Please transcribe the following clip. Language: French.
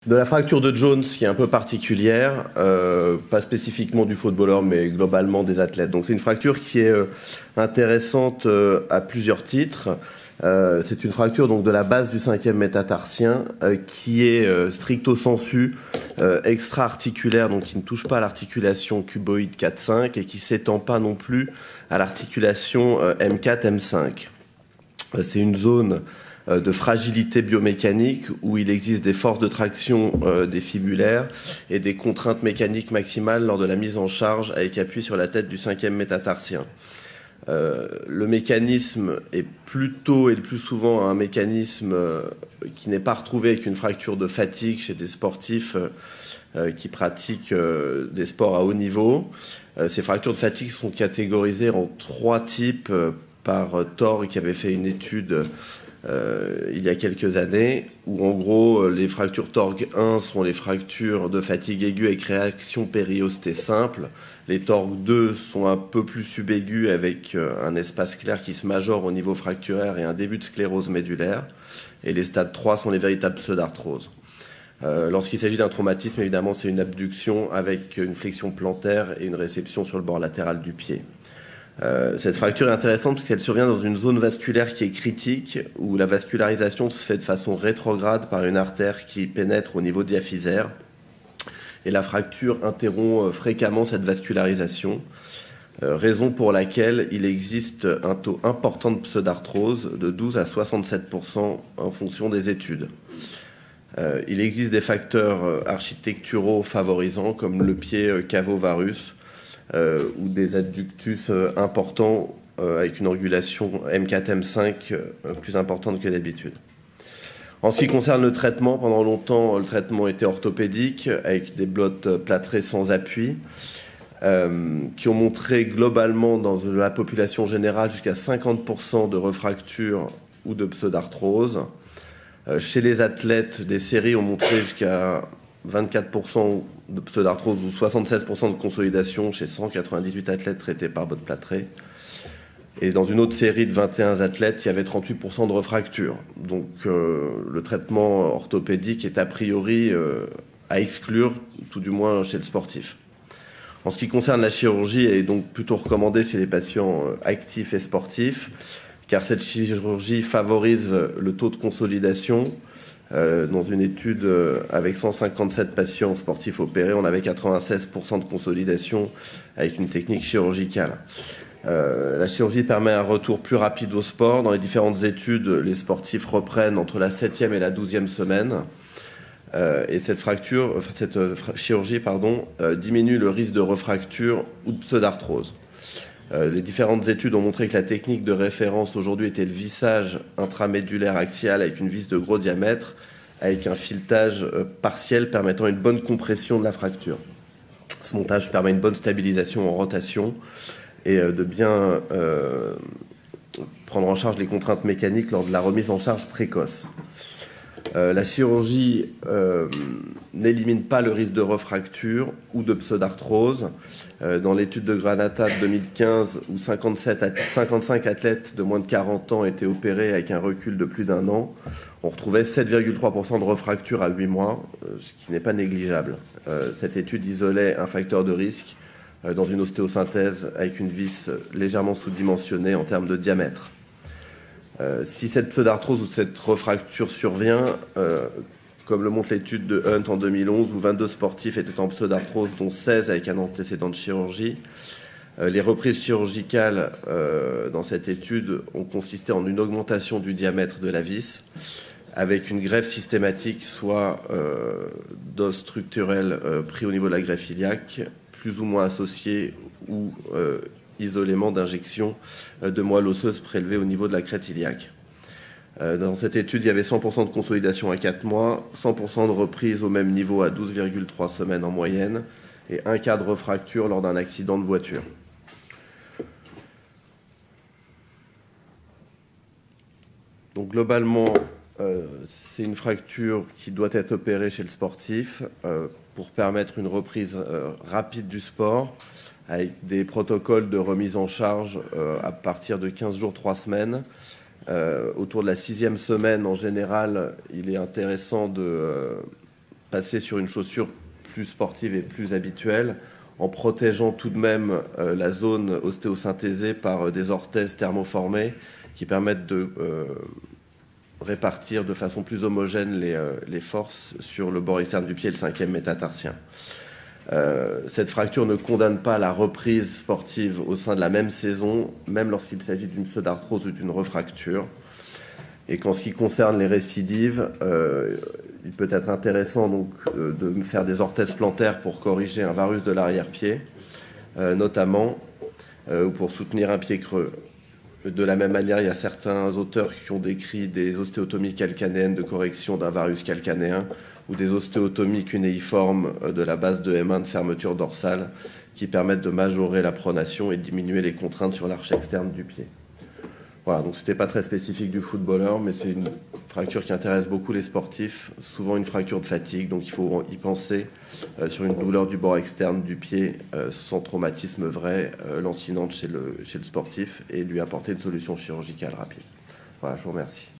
De la fracture de Jones, qui est un peu particulière, pas spécifiquement du footballeur, mais globalement des athlètes. Donc c'est une fracture qui est intéressante à plusieurs titres. C'est une fracture donc de la base du 5e métatarsien qui est stricto sensu extra-articulaire, donc qui ne touche pas à l'articulation cuboïde 4-5 et qui s'étend pas non plus à l'articulation M4-M5. C'est une zone de fragilité biomécanique où il existe des forces de traction des fibulaires et des contraintes mécaniques maximales lors de la mise en charge avec appui sur la tête du 5e métatarsien. Le mécanisme est plutôt et le plus souvent un mécanisme qui n'est pas retrouvé avec une fracture de fatigue chez des sportifs qui pratiquent des sports à haut niveau. Ces fractures de fatigue sont catégorisées en 3 types par Torg, qui avait fait une étude il y a quelques années, où en gros les fractures Torg 1 sont les fractures de fatigue aiguë avec réaction périostée simple. Les Torg 2 sont un peu plus subaigus avec un espace clair qui se majore au niveau fracturaire et un début de sclérose médulaire. Et les stades 3 sont les véritables pseudarthroses. Lorsqu'il s'agit d'un traumatisme, évidemment, c'est une abduction avec une flexion plantaire et une réception sur le bord latéral du pied. Cette fracture est intéressante parce qu'elle survient dans une zone vasculaire qui est critique, où la vascularisation se fait de façon rétrograde par une artère qui pénètre au niveau diaphysaire. Et la fracture interrompt fréquemment cette vascularisation, raison pour laquelle il existe un taux important de pseudarthrose de 12 à 67% en fonction des études. Il existe des facteurs architecturaux favorisants comme le pied cavovarus, ou des adductus importants avec une angulation M4-M5 plus importante que d'habitude. En ce qui concerne le traitement, pendant longtemps, le traitement était orthopédique avec des blottes plâtrées sans appui qui ont montré globalement dans la population générale jusqu'à 50% de refracture ou de pseudarthrose. Chez les athlètes, des séries ont montré jusqu'à 24% de pseudarthrose ou 76% de consolidation chez 198 athlètes traités par botte plâtrée. Et dans une autre série de 21 athlètes, il y avait 38% de refracture. Donc le traitement orthopédique est a priori à exclure, tout du moins chez le sportif. En ce qui concerne la chirurgie, elle est donc plutôt recommandée chez les patients actifs et sportifs, car cette chirurgie favorise le taux de consolidation. Dans une étude avec 157 patients sportifs opérés, on avait 96% de consolidation avec une technique chirurgicale. La chirurgie permet un retour plus rapide au sport. Dans les différentes études, les sportifs reprennent entre la 7e et la 12e semaine. Et cette chirurgie diminue le risque de refracture ou de pseudarthrose. Les différentes études ont montré que la technique de référence aujourd'hui était le vissage intramédulaire axial avec une vis de gros diamètre, avec un filetage partiel permettant une bonne compression de la fracture. Ce montage permet une bonne stabilisation en rotation et de bien prendre en charge les contraintes mécaniques lors de la remise en charge précoce. La chirurgie n'élimine pas le risque de refracture ou de pseudarthrose. Dans l'étude de Granata de 2015, où 55 athlètes de moins de 40 ans étaient opérés avec un recul de plus d'1 an, on retrouvait 7,3% de refracture à 8 mois, ce qui n'est pas négligeable. Cette étude isolait un facteur de risque dans une ostéosynthèse avec une vis légèrement sous-dimensionnée en termes de diamètre. Si cette pseudarthrose ou cette refracture survient, comme le montre l'étude de Hunt en 2011, où 22 sportifs étaient en pseudarthrose, dont 16 avec un antécédent de chirurgie, les reprises chirurgicales dans cette étude ont consisté en une augmentation du diamètre de la vis, avec une greffe systématique, soit d'os structurel pris au niveau de la greffe iliaque, plus ou moins associé ou isolément d'injection de moelle osseuse prélevée au niveau de la crête iliaque. Dans cette étude, il y avait 100% de consolidation à 4 mois, 100% de reprise au même niveau à 12,3 semaines en moyenne et un cas de refracture lors d'un accident de voiture. Donc globalement, c'est une fracture qui doit être opérée chez le sportif pour permettre une reprise rapide du sport avec des protocoles de remise en charge à partir de 15 jours, 3 semaines. Autour de la 6e semaine, en général, il est intéressant de passer sur une chaussure plus sportive et plus habituelle, en protégeant tout de même la zone ostéosynthésée par des orthèses thermoformées qui permettent de répartir de façon plus homogène les forces sur le bord externe du pied, le 5e métatarsien. Cette fracture ne condamne pas la reprise sportive au sein de la même saison, même lorsqu'il s'agit d'une pseudarthrose ou d'une refracture. Et qu'en ce qui concerne les récidives, il peut être intéressant donc, de faire des orthèses plantaires pour corriger un varus de l'arrière-pied, notamment, ou pour soutenir un pied creux. De la même manière, il y a certains auteurs qui ont décrit des ostéotomies calcanéennes de correction d'un varus calcanéen ou des ostéotomies cunéiformes de la base de M1 de fermeture dorsale qui permettent de majorer la pronation et diminuer les contraintes sur l'arche externe du pied. Voilà, donc c'était pas très spécifique du footballeur, mais c'est une fracture qui intéresse beaucoup les sportifs, souvent une fracture de fatigue, donc il faut y penser sur une douleur du bord externe du pied sans traumatisme vrai, lancinante chez le sportif, et lui apporter une solution chirurgicale rapide. Voilà, je vous remercie.